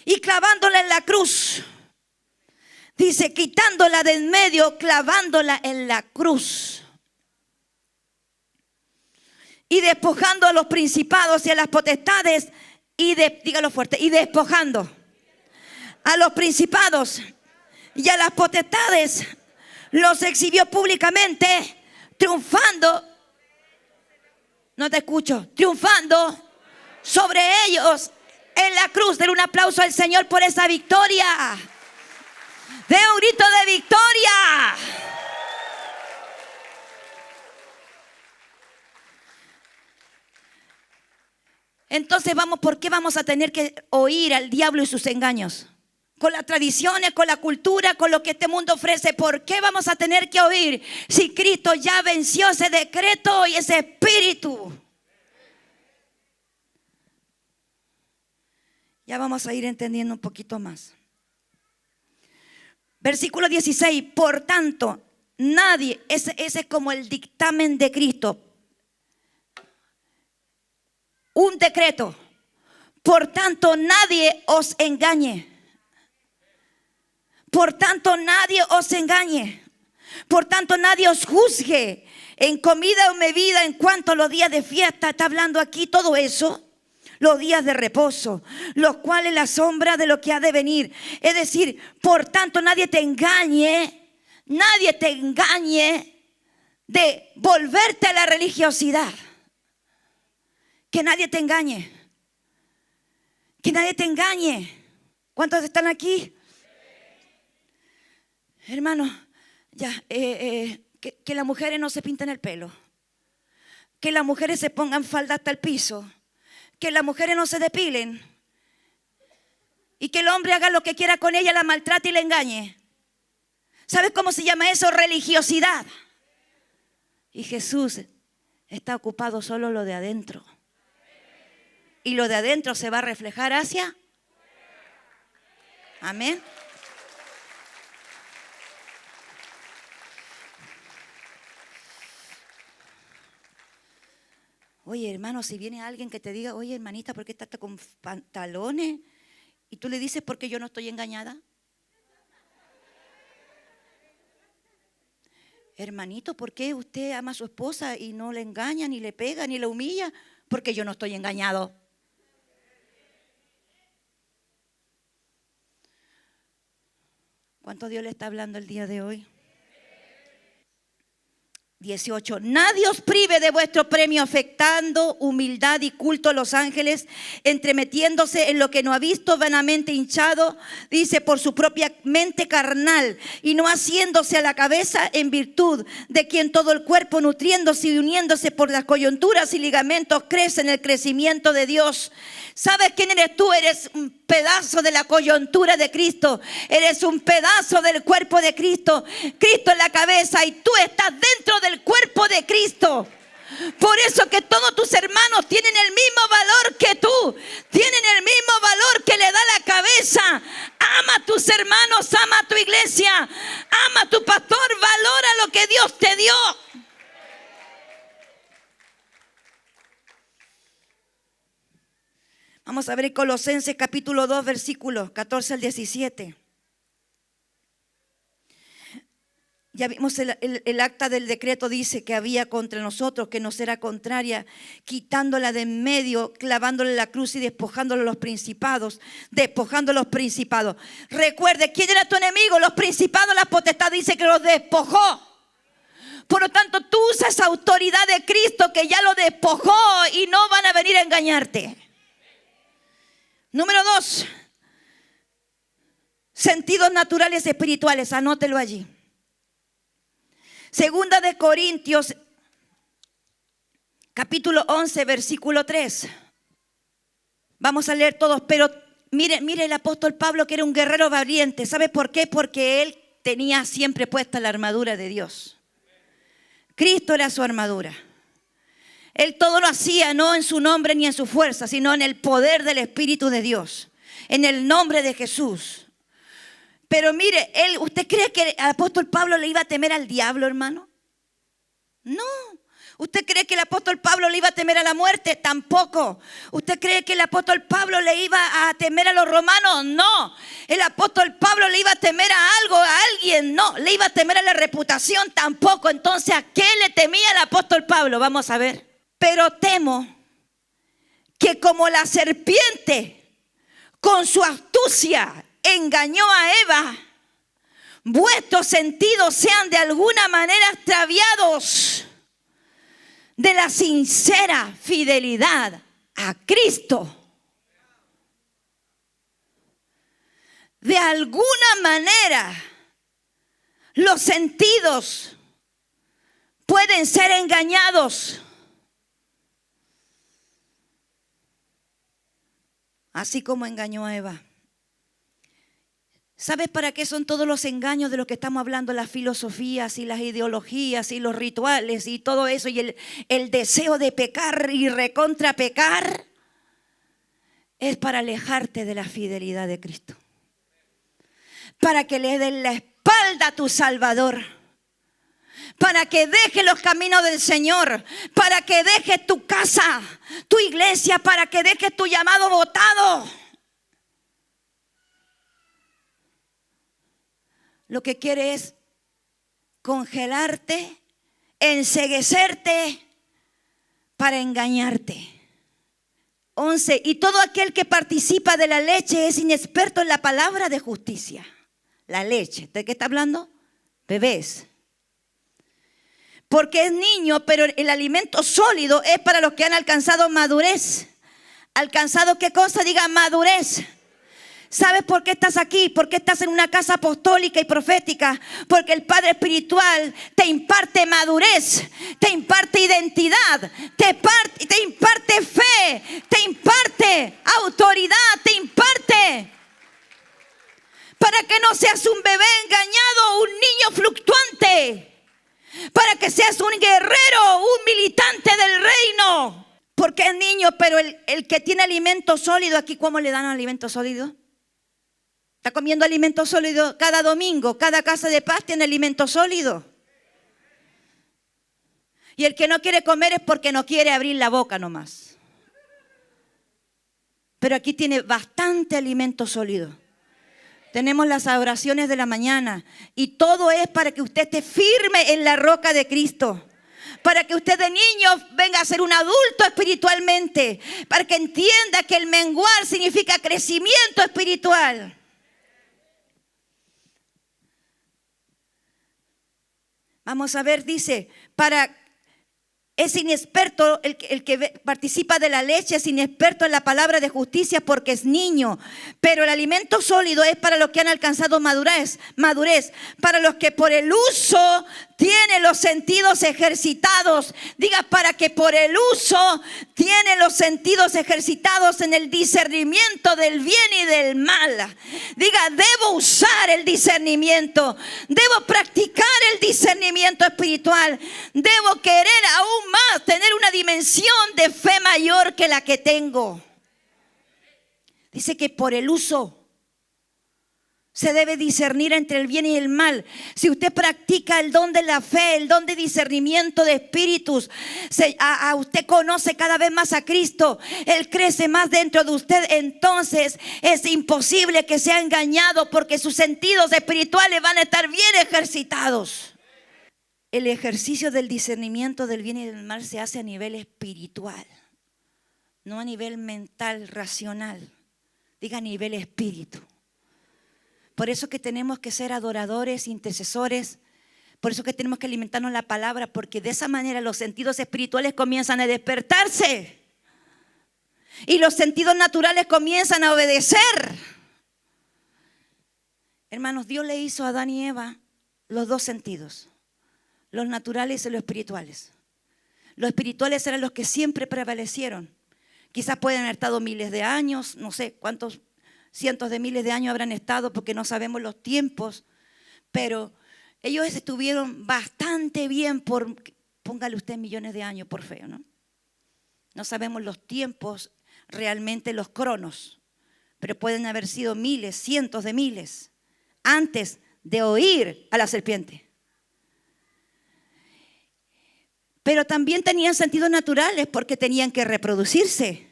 Y clavándola en la cruz. Dice, quitándola de en medio, clavándola en la cruz. Y despojando a los principados y a las potestades. Dígalo fuerte, y despojando a los principados y a las potestades, los exhibió públicamente, triunfando, no te escucho, triunfando sobre ellos en la cruz. Den un aplauso al Señor por esa victoria. Den un grito de victoria. Entonces ¿por qué vamos a tener que oír al diablo y sus engaños? Con las tradiciones, con la cultura, con lo que este mundo ofrece. ¿Por qué vamos a tener que oír si Cristo ya venció ese decreto y ese espíritu? Ya vamos a ir entendiendo un poquito más. Versículo 16. Por tanto, nadie, ese es como el dictamen de Cristo. Un decreto. Por tanto, nadie os engañe. Por tanto, nadie os engañe. Por tanto, nadie os juzgue en comida o bebida en cuanto a los días de fiesta. Está hablando aquí todo eso. Los días de reposo, los cuales la sombra de lo que ha de venir. Es decir, por tanto, nadie te engañe de volverte a la religiosidad. Que nadie te engañe. Que nadie te engañe. ¿Cuántos están aquí? Hermano, que las mujeres no se pinten el pelo, que las mujeres se pongan falda hasta el piso, que las mujeres no se depilen y que el hombre haga lo que quiera con ella, la maltrate y la engañe. ¿Sabes cómo se llama eso? Religiosidad. Y Jesús está ocupado solo lo de adentro. Y lo de adentro se va a reflejar hacia. Amén. Oye, hermano, si viene alguien que te diga, oye, hermanita, ¿por qué estás con pantalones? Y tú le dices, porque yo no estoy engañada. Hermanito, ¿por qué usted ama a su esposa y no le engaña, ni le pega, ni le humilla? Porque yo no estoy engañado. ¿Cuánto Dios le está hablando el día de hoy? 18. Nadie os prive de vuestro premio, afectando humildad y culto a los ángeles, entremetiéndose en lo que no ha visto, vanamente hinchado, dice, por su propia mente carnal, y no haciéndose a la cabeza, en virtud de quien todo el cuerpo, nutriéndose y uniéndose por las coyunturas y ligamentos, crece en el crecimiento de Dios. ¿Sabes quién eres tú? Eres un pedazo de la coyuntura de Cristo. Eres un pedazo del cuerpo de Cristo. Cristo es la cabeza y tú estás dentro del cuerpo de Cristo. Por eso que todos tus hermanos tienen el mismo valor que tú. Tienen el mismo valor que le da la cabeza. Ama a tus hermanos, ama a tu iglesia, ama a tu pastor, valora lo que Dios te dio. Vamos a ver Colosenses capítulo 2, versículos 14 al 17. Ya vimos el acta del decreto, dice que había contra nosotros, que nos era contraria, quitándola de en medio, clavándole la cruz y despojándole los principados, despojando los principados. Recuerde, ¿quién era tu enemigo? Los principados, la potestad, dice que los despojó. Por lo tanto, tú usas esa autoridad de Cristo que ya lo despojó y no van a venir a engañarte. Número 2, sentidos naturales y espirituales, anótelo allí. Segunda de Corintios, capítulo 11, versículo 3. Vamos a leer todos, pero mire el apóstol Pablo, que era un guerrero valiente. ¿Sabe por qué? Porque él tenía siempre puesta la armadura de Dios. Cristo era su armadura. Él todo lo hacía no en su nombre ni en su fuerza, sino en el poder del Espíritu de Dios, en el nombre de Jesús. Pero mire, ¿usted cree que el apóstol Pablo le iba a temer al diablo, hermano? No. ¿Usted cree que el apóstol Pablo le iba a temer a la muerte? Tampoco. ¿Usted cree que el apóstol Pablo le iba a temer a los romanos? No. ¿El apóstol Pablo le iba a temer a algo, a alguien? No. ¿Le iba a temer a la reputación? Tampoco. Entonces, ¿a qué le temía el apóstol Pablo? Vamos a ver. Pero temo que como la serpiente con su astucia engañó a Eva, vuestros sentidos sean de alguna manera extraviados de la sincera fidelidad a Cristo. De alguna manera, los sentidos pueden ser engañados. Así como engañó a Eva. ¿Sabes para qué son todos los engaños de lo que estamos hablando? Las filosofías y las ideologías y los rituales y todo eso. Y el deseo de pecar y recontra pecar. Es para alejarte de la fidelidad de Cristo. Para que le den la espalda a tu Salvador. Para que deje los caminos del Señor, para que dejes tu casa, tu iglesia, para que dejes tu llamado botado. Lo que quiere es congelarte, enceguecerte para engañarte. 11. Y todo aquel que participa de la leche es inexperto en la palabra de justicia. La leche, ¿de qué está hablando? Bebés. Porque es niño, pero el alimento sólido es para los que han alcanzado madurez. ¿Alcanzado qué cosa? Diga madurez. ¿Sabes por qué estás aquí? ¿Por qué estás en una casa apostólica y profética? Porque el Padre Espiritual te imparte madurez, te imparte identidad, te imparte fe, te imparte autoridad, te imparte. Para que no seas un bebé engañado, un niño fluctuante. Para que seas un guerrero, un militante del reino. Porque es niño, pero el que tiene alimento sólido, aquí ¿cómo le dan alimento sólido? Está comiendo alimento sólido cada domingo. Cada casa de paz tiene alimento sólido. Y el que no quiere comer es porque no quiere abrir la boca nomás. Pero aquí tiene bastante alimento sólido. Tenemos las oraciones de la mañana y todo es para que usted esté firme en la roca de Cristo. Para que usted de niño venga a ser un adulto espiritualmente. Para que entienda que el menguar significa crecimiento espiritual. Vamos a ver, dice, es inexperto, el que participa de la leche es inexperto en la palabra de justicia porque es niño. Pero el alimento sólido es para los que han alcanzado madurez, para los que por el uso tiene los sentidos ejercitados. Diga, para que por el uso tiene los sentidos ejercitados en el discernimiento del bien y del mal. Diga, debo usar el discernimiento. Debo practicar el discernimiento espiritual. Debo querer aún más tener una dimensión de fe mayor que la que tengo. Dice que por el uso se debe discernir entre el bien y el mal. Si usted practica el don de la fe, el don de discernimiento de espíritus, usted conoce cada vez más a Cristo, Él crece más dentro de usted, entonces es imposible que sea engañado, porque sus sentidos espirituales van a estar bien ejercitados. El ejercicio del discernimiento del bien y del mal se hace a nivel espiritual, no a nivel mental, racional. Diga, a nivel espíritu. Por eso que tenemos que ser adoradores, intercesores. Por eso que tenemos que alimentarnos la palabra, porque de esa manera los sentidos espirituales comienzan a despertarse y los sentidos naturales comienzan a obedecer. Hermanos, Dios le hizo a Adán y Eva los dos sentidos, los naturales y los espirituales. Los espirituales eran los que siempre prevalecieron. Quizás pueden haber estado miles de años, no sé cuántos cientos de miles de años habrán estado, porque no sabemos los tiempos, pero ellos estuvieron bastante bien por, póngale usted millones de años por feo, ¿no? No sabemos los tiempos, realmente los cronos, pero pueden haber sido miles, cientos de miles, antes de oír a la serpiente. Pero también tenían sentidos naturales, porque tenían que reproducirse,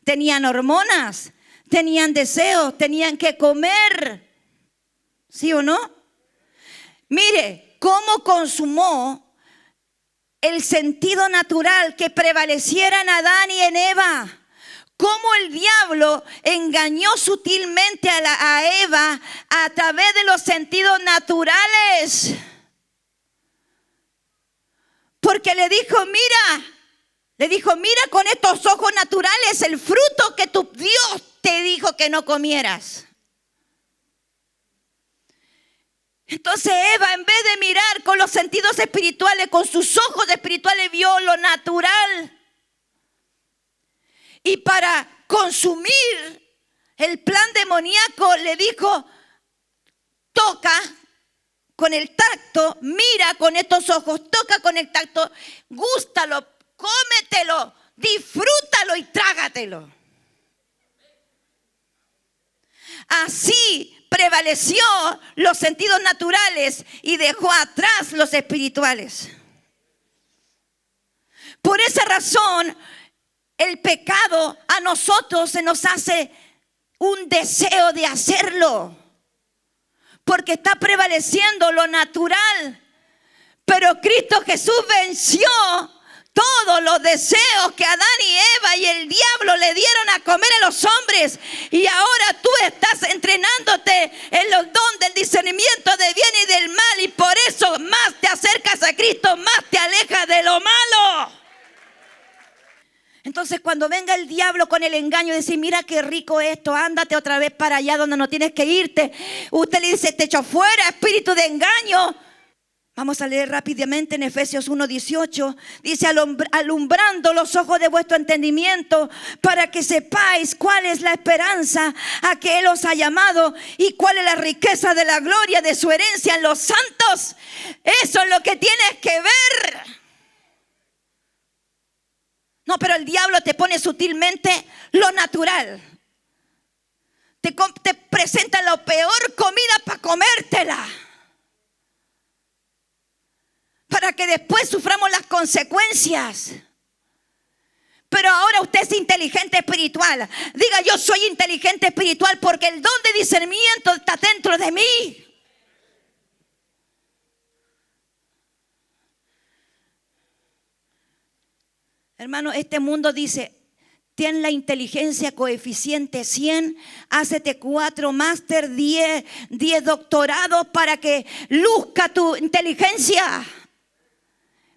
tenían hormonas, tenían deseos, tenían que comer. ¿Sí o no? Mire, cómo consumó el sentido natural que prevaleciera en Adán y en Eva. Cómo el diablo engañó sutilmente a Eva a través de los sentidos naturales. Porque le dijo, mira con estos ojos naturales el fruto que tu Dios te dijo que no comieras. Entonces Eva, en vez de mirar con los sentidos espirituales, con sus ojos espirituales, vio lo natural. Y para consumir el plan demoníaco le dijo, toca con el tacto, mira con estos ojos, toca con el tacto, gústalo, cómetelo, disfrútalo y trágatelo. Así prevaleció los sentidos naturales y dejó atrás los espirituales. Por esa razón, el pecado a nosotros se nos hace un deseo de hacerlo, porque está prevaleciendo lo natural. Pero Cristo Jesús venció todos los deseos que Adán y Eva y el diablo le dieron a comer a los hombres. Y ahora tú estás entrenándote en los dones del discernimiento del bien y del mal. Y por eso más te acercas a Cristo, más te alejas de lo malo. Entonces cuando venga el diablo con el engaño y decir, mira qué rico esto, ándate otra vez para allá donde no tienes que irte. Usted le dice, te echo fuera, espíritu de engaño. Vamos a leer rápidamente en Efesios 1:18. Dice, alumbrando los ojos de vuestro entendimiento, para que sepáis cuál es la esperanza a que Él os ha llamado y cuál es la riqueza de la gloria de su herencia en los santos. Eso es lo que tienes que ver. No, pero el diablo te pone sutilmente lo natural. Te presenta la peor comida para comértela, para que después suframos las consecuencias. Pero ahora usted es inteligente espiritual. Diga, yo soy inteligente espiritual porque el don de discernimiento está dentro de mí. Hermano, este mundo dice, ten la inteligencia coeficiente 100, hácete 4 máster, 10 doctorados para que luzca tu inteligencia.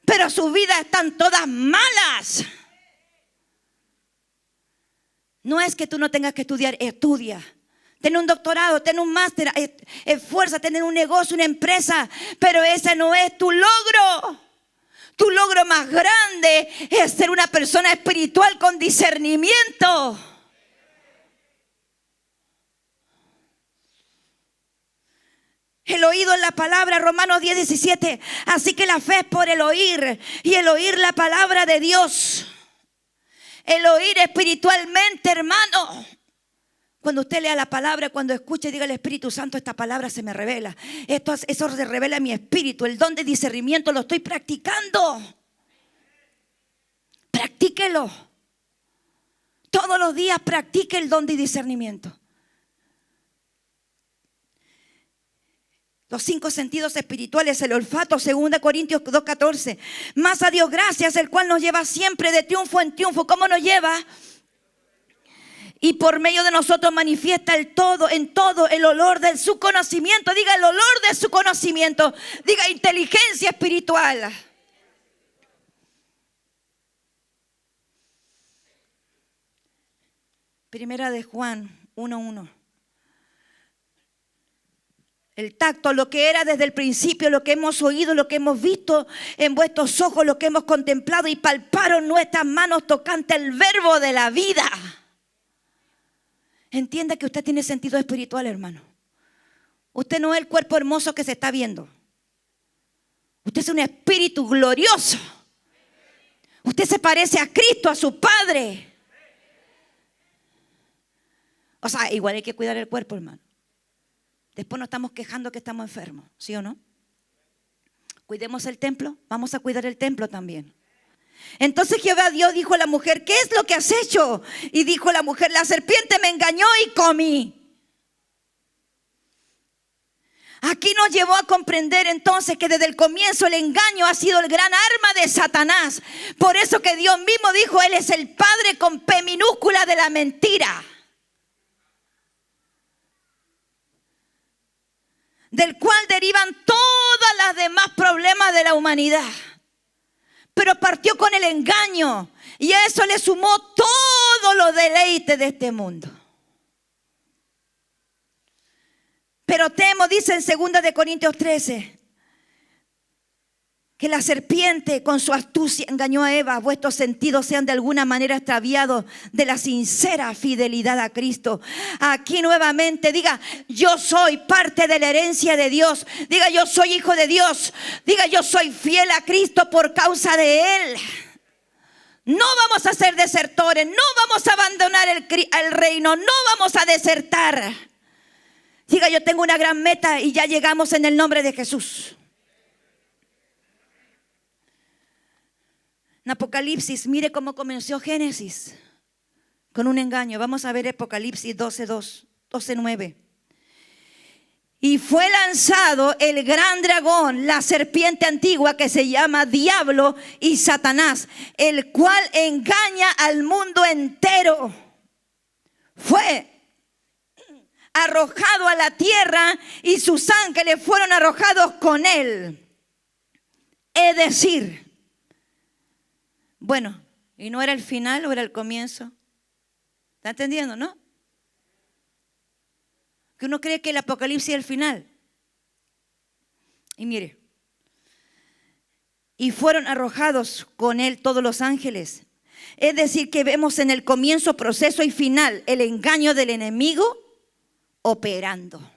Pero sus vidas están todas malas. No es que tú no tengas que estudiar, estudia. tener un doctorado, tener un máster, esfuérzate, tener un negocio, una empresa, pero ese no es tu logro. Tu logro más grande es ser una persona espiritual con discernimiento. El oído en la palabra, Romanos 10:17. Así que la fe es por el oír, y el oír la palabra de Dios. El oír espiritualmente, hermano. Cuando usted lea la palabra, cuando escuche, diga al Espíritu Santo, esta palabra se me revela. Eso se revela en mi espíritu. El don de discernimiento lo estoy practicando. Practíquelo. Todos los días practique el don de discernimiento. Los 5 sentidos espirituales, el olfato, 2 Corintios 2:14. Más a Dios gracias, el cual nos lleva siempre de triunfo en triunfo. ¿Cómo nos lleva? Y por medio de nosotros manifiesta en todo el olor de su conocimiento. Diga el olor de su conocimiento. Diga inteligencia espiritual. Primera de Juan 1:1. El tacto, lo que era desde el principio, lo que hemos oído, lo que hemos visto en vuestros ojos, lo que hemos contemplado y palparon nuestras manos tocante el verbo de la vida. Entienda que usted tiene sentido espiritual, hermano. Usted no es el cuerpo hermoso que se está viendo. Usted es un espíritu glorioso. Usted se parece a Cristo, a su Padre. O sea, igual hay que cuidar el cuerpo, hermano. Después nos estamos quejando que estamos enfermos, ¿sí o no? Cuidemos el templo, vamos a cuidar el templo también. Entonces Jehová Dios dijo a la mujer, ¿qué es lo que has hecho? Y dijo la mujer, la serpiente me engañó y comí. Aquí nos llevó a comprender entonces que desde el comienzo el engaño ha sido el gran arma de Satanás. Por eso que Dios mismo dijo, Él es el padre con P minúscula de la mentira. Del cual derivan todas las demás problemas de la humanidad. Pero partió con el engaño y a eso le sumó todos los deleites de este mundo. Pero temo, dice en 2 Corintios 13, que la serpiente con su astucia engañó a Eva. Vuestros sentidos sean de alguna manera extraviados de la sincera fidelidad a Cristo. Aquí nuevamente diga, yo soy parte de la herencia de Dios. Diga, yo soy hijo de Dios. Diga, yo soy fiel a Cristo por causa de Él. No vamos a ser desertores, no vamos a abandonar el reino, no vamos a desertar. Diga, yo tengo una gran meta y ya llegamos en el nombre de Jesús. En Apocalipsis, mire cómo comenzó Génesis, con un engaño. Vamos a ver Apocalipsis 12:9. Y fue lanzado el gran dragón, la serpiente antigua que se llama Diablo y Satanás, el cual engaña al mundo entero. Fue arrojado a la tierra y sus ángeles fueron arrojados con él. Es decir, bueno, ¿y no era el final o era el comienzo? ¿Está entendiendo, no? Que uno cree que el Apocalipsis es el final. Y mire, y fueron arrojados con él todos los ángeles. Es decir, que vemos en el comienzo, proceso y final el engaño del enemigo operando.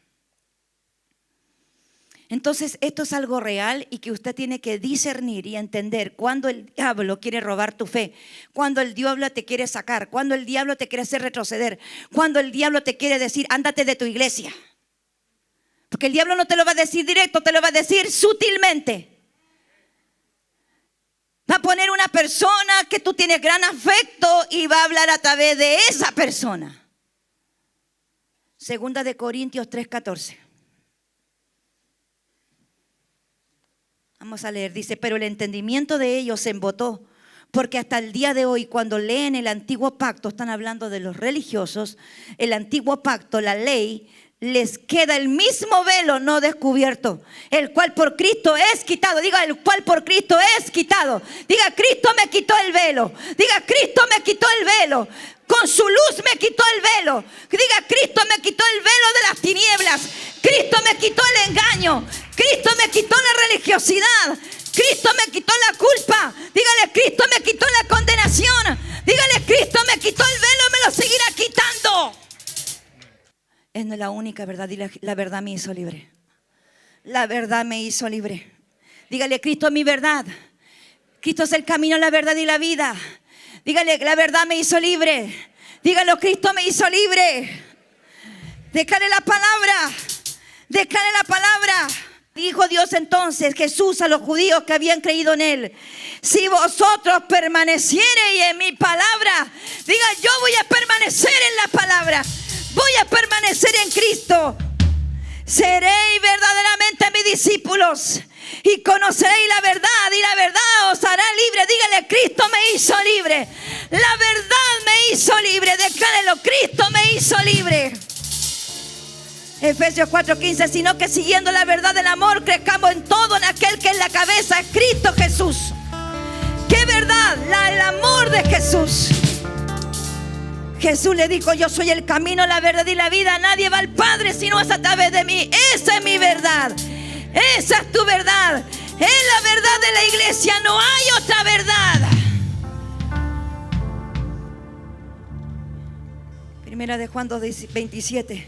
Entonces esto es algo real y que usted tiene que discernir y entender cuando el diablo quiere robar tu fe, cuando el diablo te quiere sacar, cuando el diablo te quiere hacer retroceder, cuando el diablo te quiere decir ándate de tu iglesia. Porque el diablo no te lo va a decir directo, te lo va a decir sutilmente. Va a poner una persona que tú tienes gran afecto y va a hablar a través de esa persona. 2 Corintios 3:14. Vamos a leer, dice, pero el entendimiento de ellos se embotó, porque hasta el día de hoy cuando leen el antiguo pacto, están hablando de los religiosos, el antiguo pacto, la ley, les queda el mismo velo no descubierto, el cual por Cristo es quitado. Diga, el cual por Cristo es quitado. Diga, Cristo me quitó el velo. Diga, Cristo me quitó el velo. Con su luz me quitó el velo. Diga, Cristo me quitó el velo de las tinieblas. Cristo me quitó el engaño. Cristo me quitó la religiosidad. Cristo me quitó la culpa. Dígale, Cristo me quitó la condenación. Dígale, Cristo me quitó el velo y me lo seguirá quitando. Es no la única verdad. Dile, la verdad me hizo libre. La verdad me hizo libre. Dígale, Cristo es mi verdad. Cristo es el camino, la verdad y la vida. Dígale, la verdad me hizo libre. Dígalo, Cristo me hizo libre. Declare la palabra. Declare la palabra. Dijo Dios entonces, Jesús, a los judíos que habían creído en Él: si vosotros permaneciereis en mi palabra. Diga, yo voy a permanecer en la palabra. Voy a permanecer en Cristo. Seréis verdaderamente mis discípulos y conoceréis la verdad, y la verdad os hará libre. Dígale, Cristo me hizo libre. La verdad me hizo libre. Declárelo, Cristo me hizo libre. Efesios 4:15, sino que siguiendo la verdad del amor, crezcamos en todo en aquel que es la cabeza, es Cristo Jesús. ¿Qué verdad? El amor de Jesús. Jesús le dijo, yo soy el camino, la verdad y la vida. Nadie va al Padre si no es a través de mí. Esa es mi verdad. Esa es tu verdad. Es la verdad de la iglesia. No hay otra verdad. Primera de Juan 2:27.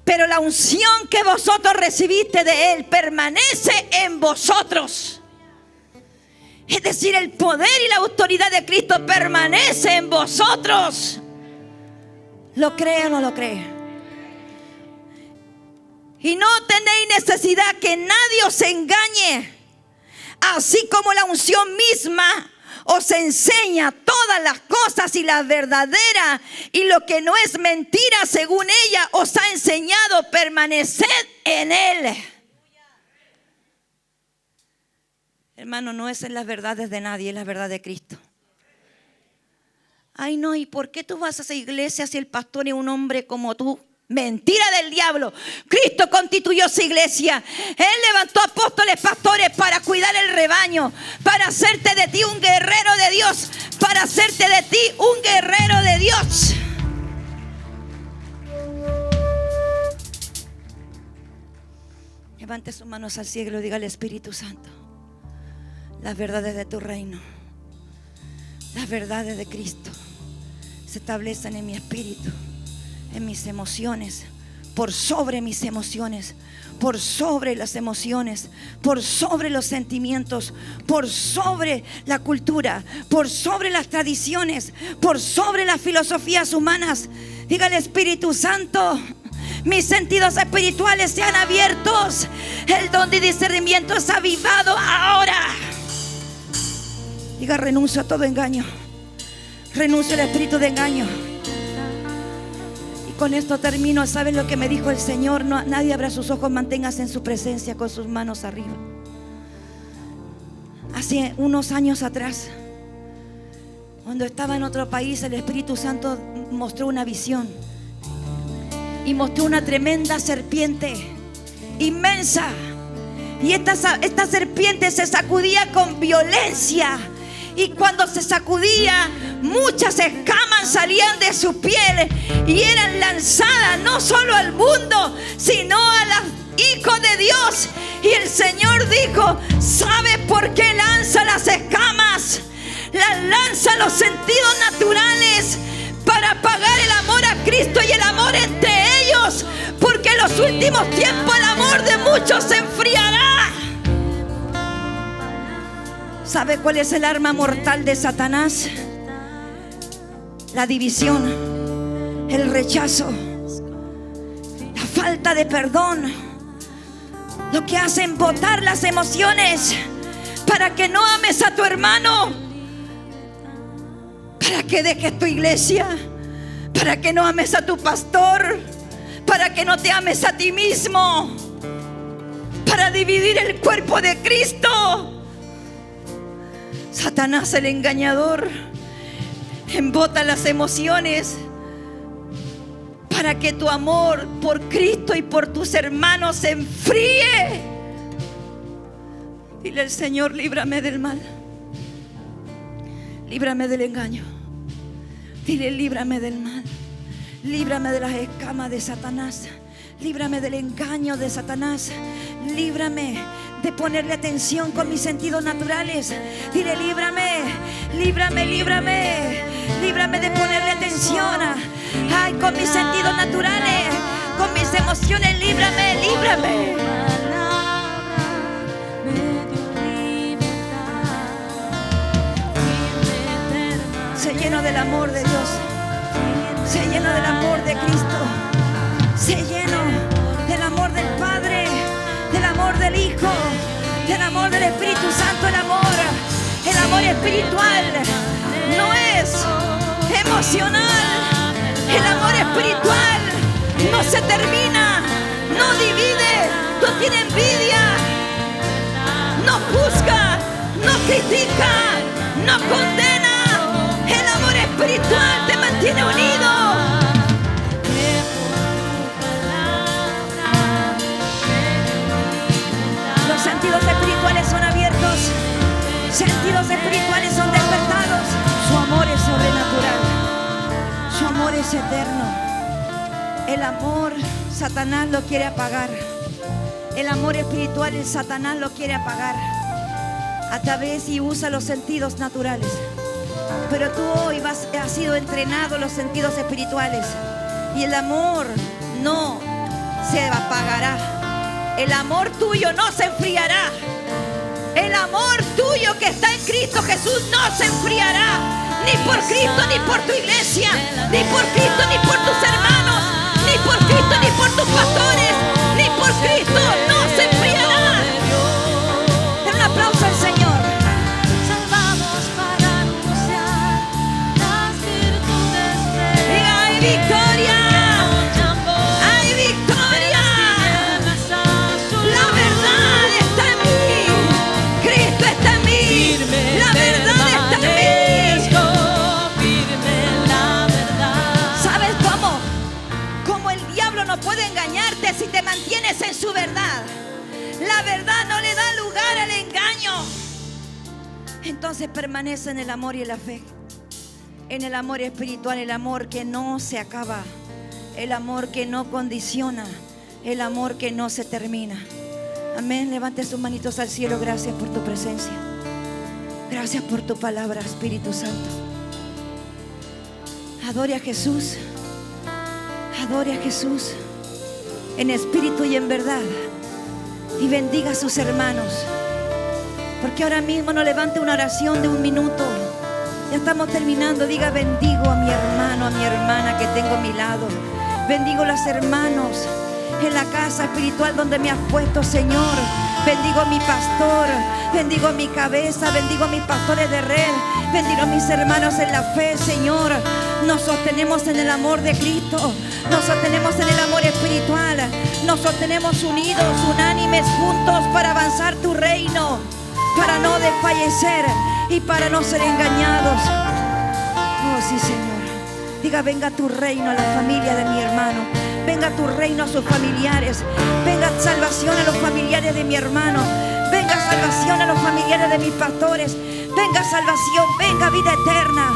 Pero la unción que vosotros recibiste de Él permanece en vosotros. Es decir, el poder y la autoridad de Cristo permanece en vosotros. ¿Lo cree o no lo cree? Y no tenéis necesidad que nadie os engañe. Así como la unción misma os enseña todas las cosas, y la verdadera y lo que no es mentira, según ella os ha enseñado, permaneced en Él. Hermano, no es en las verdades de nadie, es la verdad de Cristo. Ay, no, ¿y por qué tú vas a esa iglesia si el pastor es un hombre como tú? Mentira del diablo. Cristo constituyó esa iglesia. Él levantó apóstoles, pastores para cuidar el rebaño, para hacerte de ti un guerrero de Dios, para hacerte de ti un guerrero de Dios. Levante sus manos al cielo y diga al Espíritu Santo: las verdades de tu reino, las verdades de Cristo se establecen en mi espíritu, en mis emociones, por sobre mis emociones, por sobre las emociones, por sobre los sentimientos, por sobre la cultura, por sobre las tradiciones, por sobre las filosofías humanas. Dígale, Espíritu Santo, mis sentidos espirituales sean abiertos, el don de discernimiento es avivado ahora. Diga, renuncio a todo engaño, renuncio al espíritu de engaño. Y con esto termino. ¿Sabes lo que me dijo el Señor? No, nadie abra sus ojos, manténgase en su presencia con sus manos arriba. Hace unos años atrás, cuando estaba en otro país, el Espíritu Santo mostró una visión y mostró una tremenda serpiente inmensa. Y esta serpiente se sacudía con violencia. Y cuando se sacudía, muchas escamas salían de su piel y eran lanzadas no solo al mundo, sino a los hijos de Dios. Y el Señor dijo: ¿sabes por qué lanza las escamas? Las lanza los sentidos naturales para apagar el amor a Cristo y el amor entre ellos, porque en los últimos tiempos el amor de muchos se enfriará. ¿Sabe cuál es el arma mortal de Satanás? La división, el rechazo, la falta de perdón. Lo que hacen botar las emociones para que no ames a tu hermano, para que dejes tu iglesia, para que no ames a tu pastor, para que no te ames a ti mismo, para dividir el cuerpo de Cristo. Satanás, el engañador, embota las emociones para que tu amor por Cristo y por tus hermanos se enfríe. Dile al Señor: líbrame del mal, líbrame del engaño, Dile, líbrame del mal. Líbrame de las escamas de Satanás. Líbrame del engaño de Satanás. Líbrame de ponerle atención con mis sentidos naturales. Dile, líbrame, líbrame, líbrame. Líbrame de ponerle atención con mis sentidos naturales, con mis emociones. Líbrame, líbrame. Sé lleno del amor de Dios. Sé lleno del amor de Cristo. Sé lleno del amor del Padre, del amor del Hijo, del amor del Espíritu Santo. El amor espiritual no es emocional. El amor espiritual no se termina, no divide, no tiene envidia, no juzga, no critica, no condena. El amor espiritual te mantiene unido. Los sentidos espirituales son abiertos. Sentidos espirituales son despertados. Su amor es sobrenatural. Su amor es eterno. El amor, Satanás lo quiere apagar. El amor espiritual, el Satanás lo quiere apagar a través y usa los sentidos naturales. Pero tú hoy has sido entrenado en los sentidos espirituales. Y el amor no se apagará. El amor tuyo no se enfriará. El amor tuyo que está en Cristo Jesús no se enfriará. Ni por Cristo, ni por tu iglesia, ni por Cristo, ni por tus hermanos, ni por Cristo, ni por tus pastores, ni por Cristo no se enfriará. Den un aplauso al Señor. Diga, hay victoria. Hay victoria. La verdad está en mí. Cristo está en mí. La verdad está en mí. ¿Sabes cómo? Como el diablo no puede engañarte si te mantienes en su verdad. La verdad no le da lugar al engaño. Entonces permanece en el amor y en la fe. En el amor espiritual, el amor que no se acaba, el amor que no condiciona, el amor que no se termina. Amén. Levante sus manitos al cielo. Gracias por tu presencia. Gracias por tu palabra, Espíritu Santo. Adore a Jesús. Adore a Jesús en espíritu y en verdad. Y bendiga a sus hermanos. Porque ahora mismo no levante una oración de un minuto. Ya estamos terminando. Diga, bendigo a mi hermano, a mi hermana que tengo a mi lado. Bendigo a los hermanos en la casa espiritual donde me has puesto, Señor. Bendigo a mi pastor, bendigo a mi cabeza, bendigo a mis pastores de red, bendigo a mis hermanos en la fe, Señor. Nos sostenemos en el amor de Cristo, nos sostenemos en el amor espiritual, nos sostenemos unidos, unánimes, juntos para avanzar tu reino, para no desfallecer y para no ser engañados. Oh, sí, Señor. Diga, venga tu reino a la familia de mi hermano. Venga tu reino a sus familiares. Venga salvación a los familiares de mi hermano. Venga salvación a los familiares de mis pastores. Venga salvación, venga vida eterna.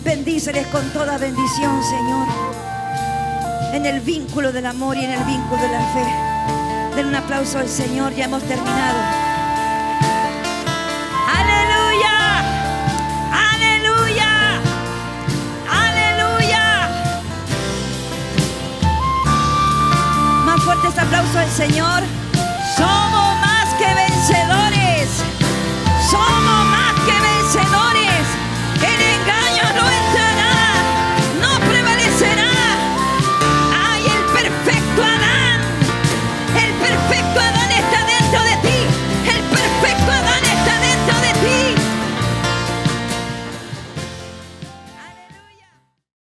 Bendíceles con toda bendición, Señor. En el vínculo del amor y en el vínculo de la fe. Den un aplauso al Señor, ya hemos terminado. ¡Aleluya! ¡Aleluya! ¡Aleluya! Más fuerte este aplauso al Señor.